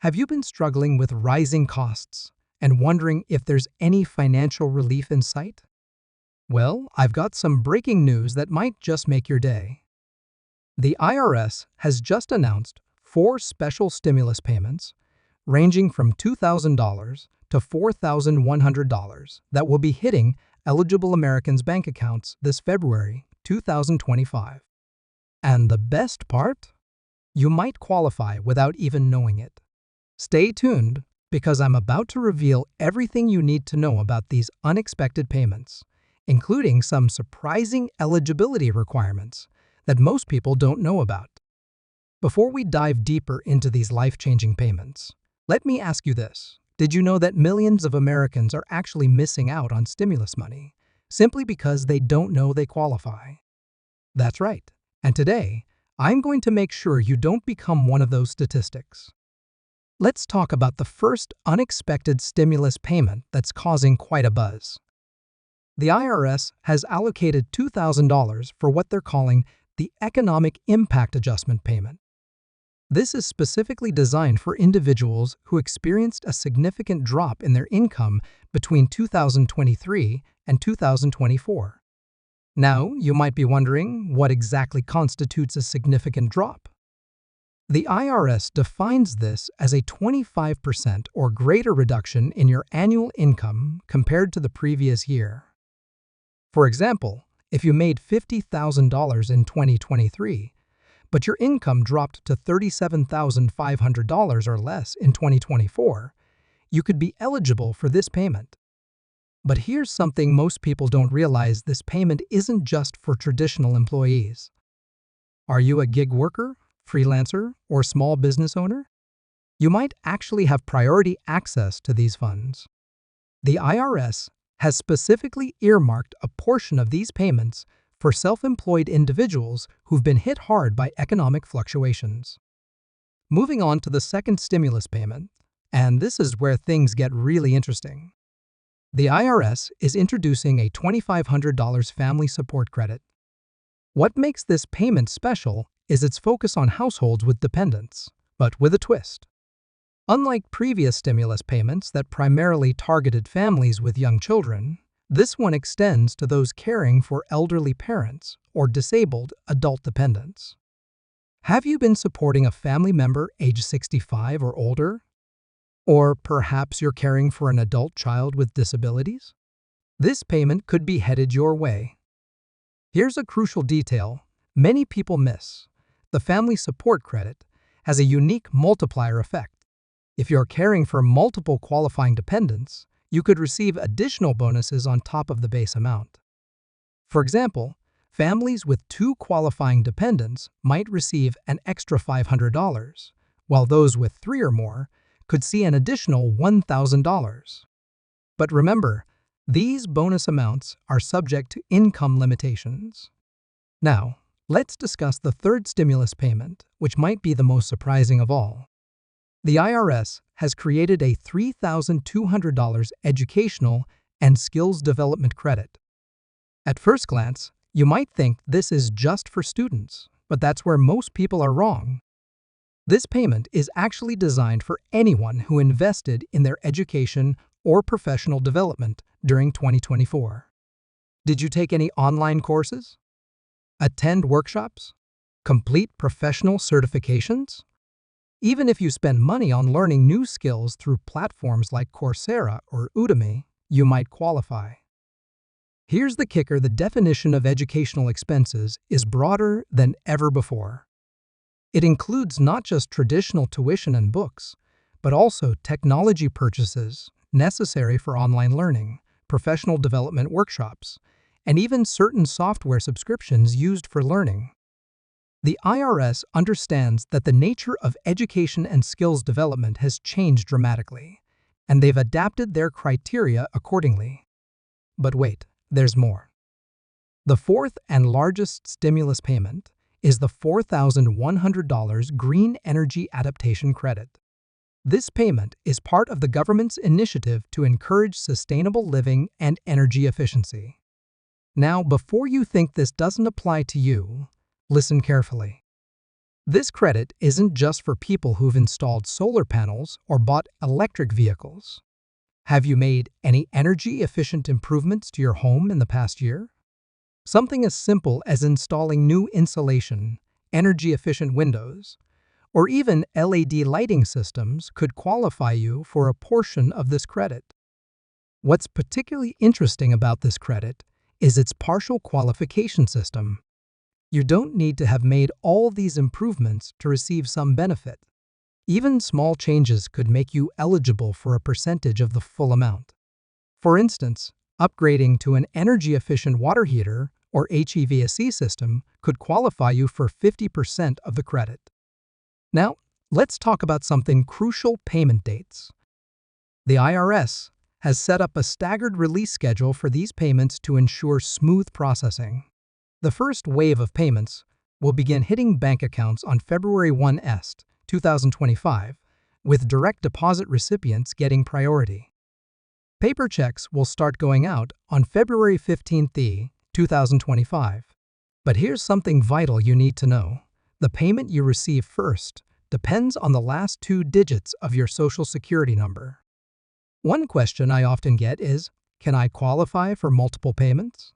Have you been struggling with rising costs and wondering if there's any financial relief in sight? Well, I've got some breaking news that might just make your day. The IRS has just announced 4 special stimulus payments ranging from $2,000 to $4,100 that will be hitting eligible Americans' bank accounts this February 2025. And the best part? You might qualify without even knowing it. Stay tuned, because I'm about to reveal everything you need to know about these unexpected payments, including some surprising eligibility requirements that most people don't know about. Before we dive deeper into these life-changing payments, let me ask you this. Did you know that millions of Americans are actually missing out on stimulus money simply because they don't know they qualify? That's right. And today, I'm going to make sure you don't become one of those statistics. Let's talk about the first unexpected stimulus payment that's causing quite a buzz. The IRS has allocated $2,000 for what they're calling the Economic Impact Adjustment Payment. This is specifically designed for individuals who experienced a significant drop in their income between 2023 and 2024. Now, you might be wondering what exactly constitutes a significant drop. The IRS defines this as a 25% or greater reduction in your annual income compared to the previous year. For example, if you made $50,000 in 2023, but your income dropped to $37,500 or less in 2024, you could be eligible for this payment. But here's something most people don't realize: this payment isn't just for traditional employees. Are you a gig worker, freelancer, or small business owner? You might actually have priority access to these funds. The IRS has specifically earmarked a portion of these payments for self-employed individuals who've been hit hard by economic fluctuations. Moving on to the second stimulus payment, and this is where things get really interesting. The IRS is introducing a $2,500 family support credit. What makes this payment special is its focus on households with dependents, but with a twist. Unlike previous stimulus payments that primarily targeted families with young children, this one extends to those caring for elderly parents or disabled adult dependents. Have you been supporting a family member age 65 or older? Or perhaps you're caring for an adult child with disabilities? This payment could be headed your way. Here's a crucial detail many people miss. The family support credit has a unique multiplier effect. If you're caring for multiple qualifying dependents, you could receive additional bonuses on top of the base amount. For example, families with 2 qualifying dependents might receive an extra $500, while those with 3 or more could see an additional $1,000. But remember, these bonus amounts are subject to income limitations. Now, let's discuss the third stimulus payment, which might be the most surprising of all. The IRS has created a $3,200 educational and skills development credit. At first glance, you might think this is just for students, but that's where most people are wrong. This payment is actually designed for anyone who invested in their education or professional development during 2024. Did you take any online courses? Attend workshops? Complete professional certifications? Even if you spend money on learning new skills through platforms like Coursera or Udemy, you might qualify. Here's the kicker: the definition of educational expenses is broader than ever before. It includes not just traditional tuition and books, but also technology purchases necessary for online learning, professional development workshops, and even certain software subscriptions used for learning. The IRS understands that the nature of education and skills development has changed dramatically, and they've adapted their criteria accordingly. But wait, there's more. The fourth and largest stimulus payment is the $4,100 Green Energy Adaptation Credit. This payment is part of the government's initiative to encourage sustainable living and energy efficiency. Now, before you think this doesn't apply to you, listen carefully. This credit isn't just for people who've installed solar panels or bought electric vehicles. Have you made any energy-efficient improvements to your home in the past year? Something as simple as installing new insulation, energy-efficient windows, or even LED lighting systems could qualify you for a portion of this credit. What's particularly interesting about this credit is its partial qualification system. You don't need to have made all these improvements to receive some benefit. Even small changes could make you eligible for a percentage of the full amount. For instance, upgrading to an energy-efficient water heater or HEVAC system could qualify you for 50% of the credit. Now, let's talk about something crucial: payment dates. The IRS has set up a staggered release schedule for these payments to ensure smooth processing. The first wave of payments will begin hitting bank accounts on February 1, 2025, with direct deposit recipients getting priority. Paper checks will start going out on February 15, 2025. But here's something vital you need to know. The payment you receive first depends on the last 2 digits of your Social Security number. One question I often get is, can I qualify for multiple payments?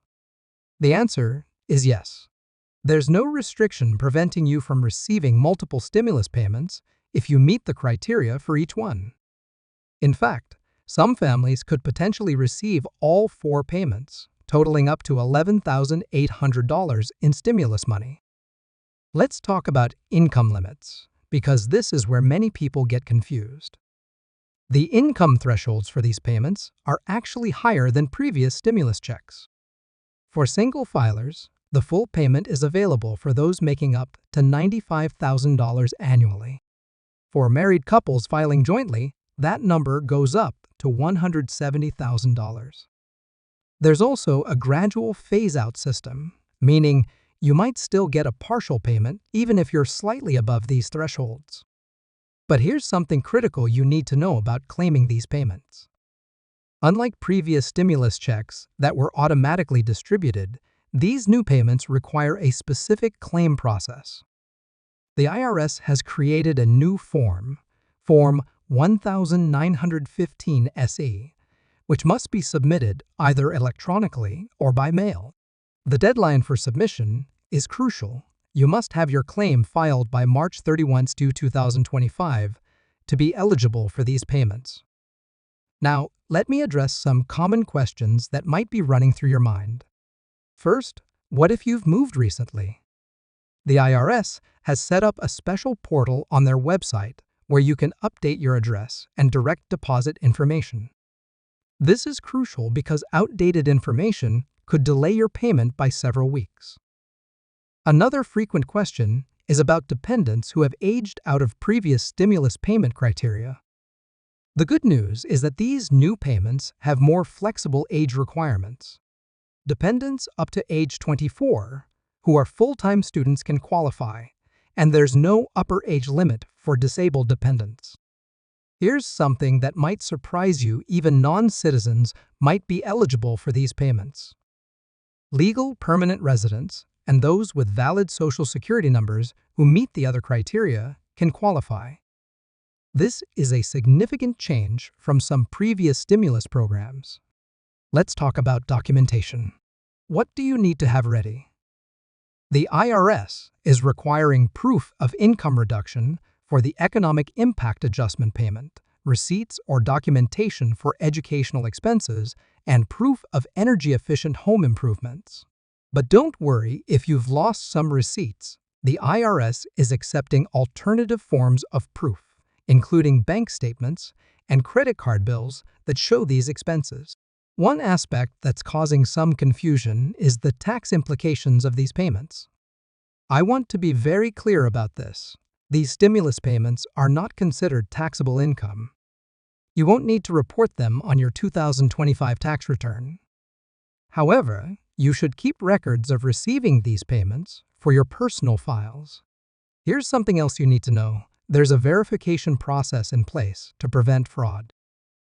The answer is yes. There's no restriction preventing you from receiving multiple stimulus payments if you meet the criteria for each one. In fact, some families could potentially receive all 4 payments, totaling up to $11,800 in stimulus money. Let's talk about income limits, because this is where many people get confused. The income thresholds for these payments are actually higher than previous stimulus checks. For single filers, the full payment is available for those making up to $95,000 annually. For married couples filing jointly, that number goes up to $170,000. There's also a gradual phase-out system, meaning you might still get a partial payment even if you're slightly above these thresholds. But here's something critical you need to know about claiming these payments. Unlike previous stimulus checks that were automatically distributed, these new payments require a specific claim process. The IRS has created a new form, Form 1915 SE, which must be submitted either electronically or by mail. The deadline for submission is crucial. You must have your claim filed by March 31, 2025 to be eligible for these payments. Now, let me address some common questions that might be running through your mind. First, what if you've moved recently? The IRS has set up a special portal on their website where you can update your address and direct deposit information. This is crucial because outdated information could delay your payment by several weeks. Another frequent question is about dependents who have aged out of previous stimulus payment criteria. The good news is that these new payments have more flexible age requirements. Dependents up to age 24 who are full-time students can qualify, and there's no upper age limit for disabled dependents. Here's something that might surprise you: even non-citizens might be eligible for these payments. Legal permanent residents and those with valid Social Security numbers who meet the other criteria can qualify. This is a significant change from some previous stimulus programs. Let's talk about documentation. What do you need to have ready? The IRS is requiring proof of income reduction for the Economic Impact Adjustment payment, receipts or documentation for educational expenses, and proof of energy-efficient home improvements. But don't worry if you've lost some receipts. The IRS is accepting alternative forms of proof, including bank statements and credit card bills that show these expenses. One aspect that's causing some confusion is the tax implications of these payments. I want to be very clear about this. These stimulus payments are not considered taxable income. You won't need to report them on your 2025 tax return. However, you should keep records of receiving these payments for your personal files. Here's something else you need to know. There's a verification process in place to prevent fraud.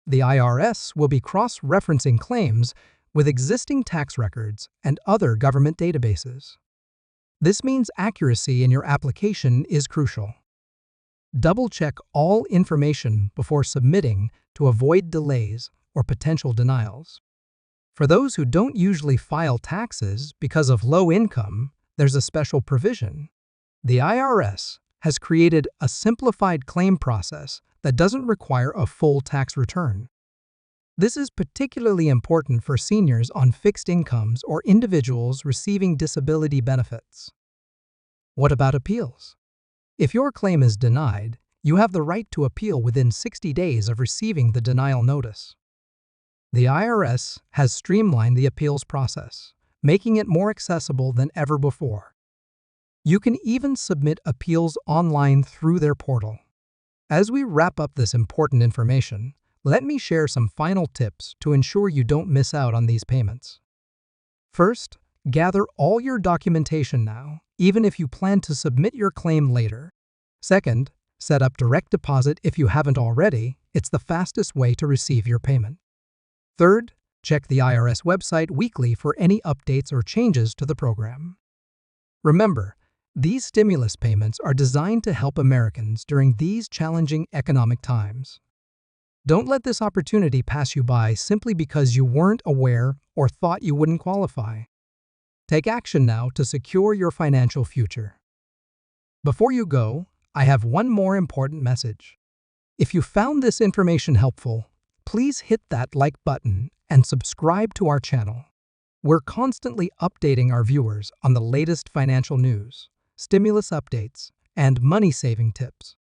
The IRS will be cross-referencing claims with existing tax records and other government databases. This means accuracy in your application is crucial. Double-check all information before submitting to avoid delays or potential denials. For those who don't usually file taxes because of low income, there's a special provision. The IRS has created a simplified claim process that doesn't require a full tax return. This is particularly important for seniors on fixed incomes or individuals receiving disability benefits. What about appeals? If your claim is denied, you have the right to appeal within 60 days of receiving the denial notice. The IRS has streamlined the appeals process, making it more accessible than ever before. You can even submit appeals online through their portal. As we wrap up this important information, let me share some final tips to ensure you don't miss out on these payments. First, gather all your documentation now, even if you plan to submit your claim later. Second, set up direct deposit if you haven't already. It's the fastest way to receive your payment. Third, check the IRS website weekly for any updates or changes to the program. Remember, these stimulus payments are designed to help Americans during these challenging economic times. Don't let this opportunity pass you by simply because you weren't aware or thought you wouldn't qualify. Take action now to secure your financial future. Before you go, I have one more important message. If you found this information helpful, please hit that like button and subscribe to our channel. We're constantly updating our viewers on the latest financial news, stimulus updates, and money-saving tips.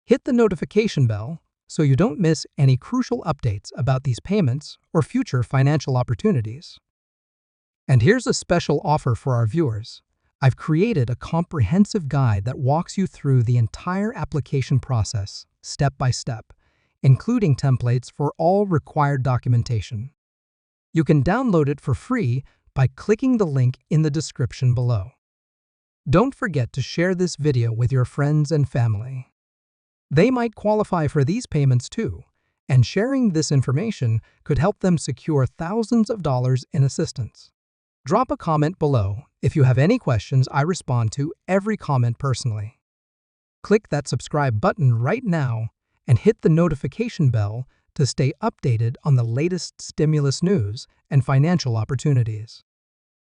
Hit the notification bell so you don't miss any crucial updates about these payments or future financial opportunities. And here's a special offer for our viewers. I've created a comprehensive guide that walks you through the entire application process, step by step, including templates for all required documentation. You can download it for free by clicking the link in the description below. Don't forget to share this video with your friends and family. They might qualify for these payments too, and sharing this information could help them secure thousands of dollars in assistance. Drop a comment below if you have any questions. I respond to every comment personally. Click that subscribe button right now and hit the notification bell to stay updated on the latest stimulus news and financial opportunities.